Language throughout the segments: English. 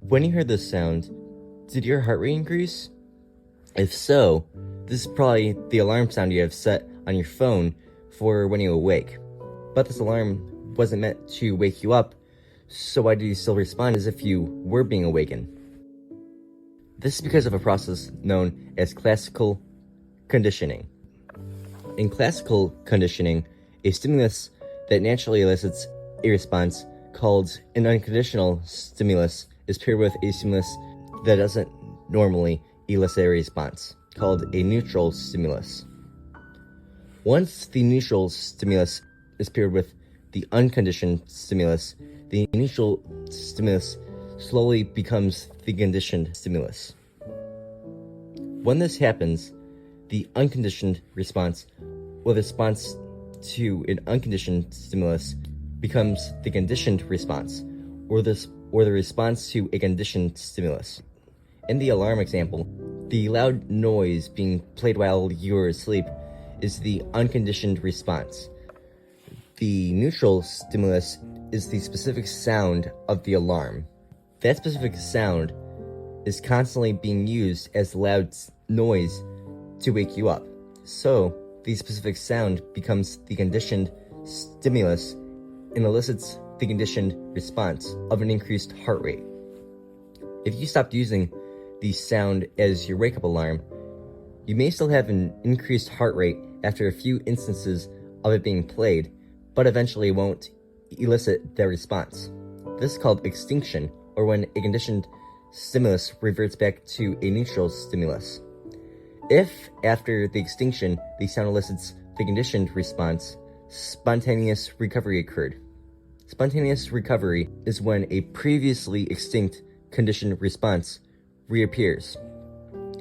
When you heard this sound, did your heart rate increase? If so, this is probably the alarm sound you have set on your phone for when you awake. But this alarm wasn't meant to wake you up, so why do you still respond as if you were being awakened? This is because of a process known as classical conditioning. In classical conditioning, a stimulus that naturally elicits a response called an unconditional stimulus is paired with a stimulus that doesn't normally elicit a response, called a neutral stimulus. Once the neutral stimulus is paired with the unconditioned stimulus, the neutral stimulus slowly becomes the conditioned stimulus. When this happens, the unconditioned response, or the response to an unconditioned stimulus, becomes the conditioned response, or the response to a conditioned stimulus. In the alarm example, the loud noise being played while you are asleep is the unconditioned response. The neutral stimulus is the specific sound of the alarm. That specific sound is constantly being used as loud noise to wake you up. So, the specific sound becomes the conditioned stimulus and elicits the conditioned response of an increased heart rate. If you stopped using the sound as your wake-up alarm, you may still have an increased heart rate after a few instances of it being played, but eventually won't elicit their response. This is called extinction, or when a conditioned stimulus reverts back to a neutral stimulus. If, after the extinction, the sound elicits the conditioned response, spontaneous recovery occurred. Spontaneous recovery is when a previously extinct conditioned response reappears.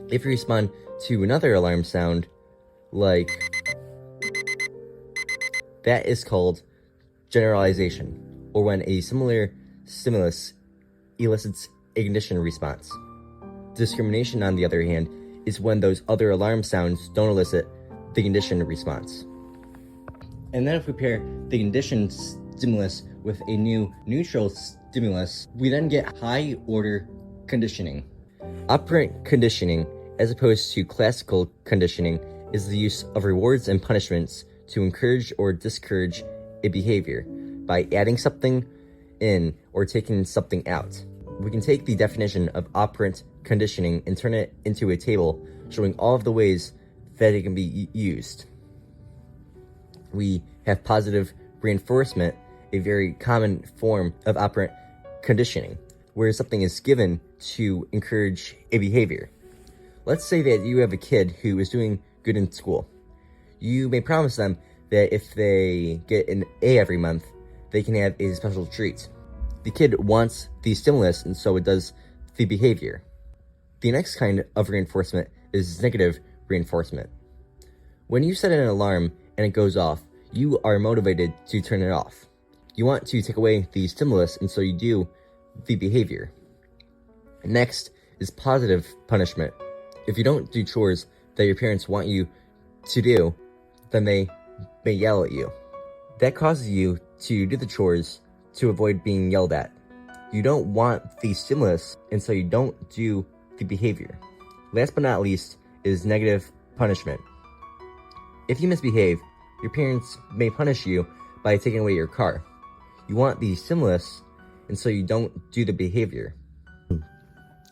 If you respond to another alarm sound, like that, is called generalization, or when a similar stimulus elicits a conditioned response. Discrimination, on the other hand, is when those other alarm sounds don't elicit the conditioned response. And then if we pair the conditioned stimulus with a new neutral stimulus, we then get high-order conditioning. Operant conditioning, as opposed to classical conditioning, is the use of rewards and punishments to encourage or discourage a behavior by adding something in or taking something out. We can take the definition of operant conditioning and turn it into a table showing all of the ways that it can be used. We have positive reinforcement, a very common form of operant conditioning, where something is given to encourage a behavior. Let's say that you have a kid who is doing good in school. You may promise them that if they get an A every month, they can have a special treat. The kid wants the stimulus, and so it does the behavior. The next kind of reinforcement is negative reinforcement. When you set an alarm and it goes off, you are motivated to turn it off. You want to take away the stimulus, and so you do the behavior. Next is positive punishment. If you don't do chores that your parents want you to do, then they may yell at you. That causes you to do the chores to avoid being yelled at. You don't want the stimulus, and so you don't do the behavior. Last but not least is negative punishment. If you misbehave, your parents may punish you by taking away your car. You want the stimulus, and so you don't do the behavior.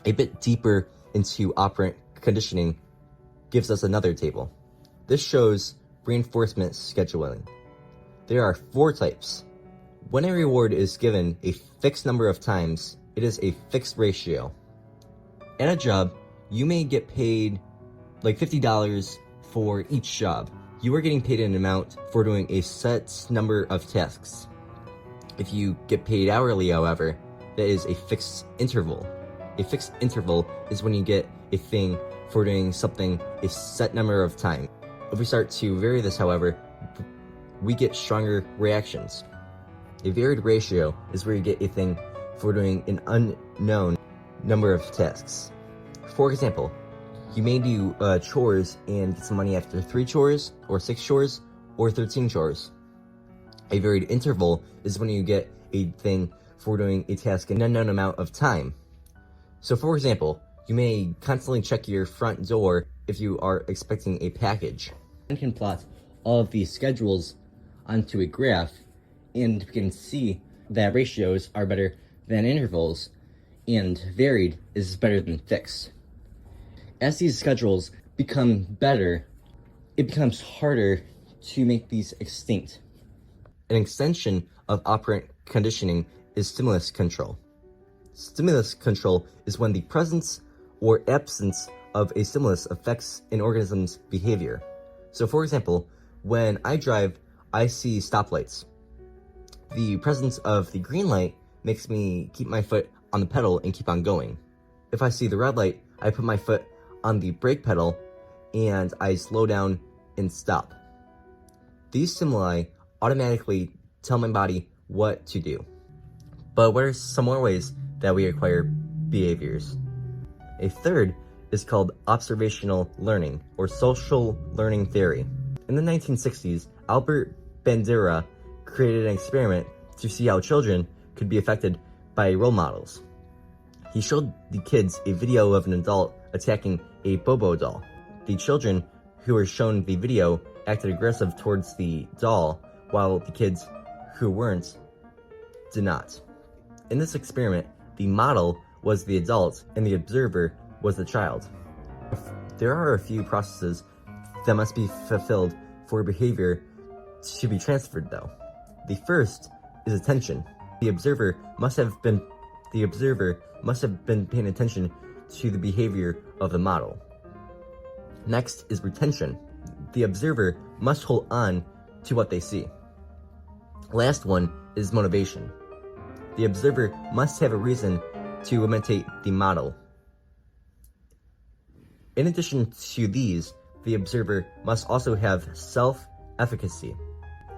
A bit deeper into operant conditioning gives us another table. This shows reinforcement scheduling. There are 4 types. When a reward is given a fixed number of times, it is a fixed ratio. At a job, you may get paid like $50 for each job. You are getting paid an amount for doing a set number of tasks. If you get paid hourly, however, that is a fixed interval. A fixed interval is when you get a thing for doing something a set number of times. If we start to vary this, however, we get stronger reactions. A varied ratio is where you get a thing for doing an unknown number of tasks. For example, you may do chores and get some money after 3 chores, or 6 chores, or 13 chores. A varied interval is when you get a thing for doing a task an unknown amount of time. So for example, you may constantly check your front door if you are expecting a package. One can plot all of these schedules onto a graph, and we can see that ratios are better than intervals, and varied is better than fixed. As these schedules become better, it becomes harder to make these extinct. An extension of operant conditioning is stimulus control. Stimulus control is when the presence or absence of a stimulus affects an organism's behavior. So for example, when I drive, I see stoplights. The presence of the green light makes me keep my foot on the pedal and keep on going. If I see the red light, I put my foot on the brake pedal and I slow down and stop. These stimuli automatically tell my body what to do. But what are some more ways that we acquire behaviors? A third is called observational learning, or social learning theory. In the 1960s, Albert Bandura created an experiment to see how children could be affected by role models. He showed the kids a video of an adult attacking a Bobo doll. The children who were shown the video acted aggressive towards the doll, while the kids who weren't did not. In this experiment, the model was the adult and the observer was the child. There are a few processes that must be fulfilled for behavior to be transferred though. The first is attention. The observer must have been paying attention to the behavior of the model. Next is retention. The observer must hold on to what they see. Last one is motivation. The observer must have a reason to imitate the model. In addition to these, the observer must also have self-efficacy.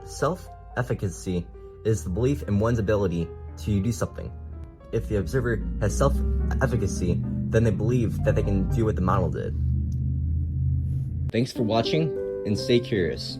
Self-efficacy is the belief in one's ability to do something. If the observer has self-efficacy, then they believe that they can do what the model did. Thanks for watching, and stay curious.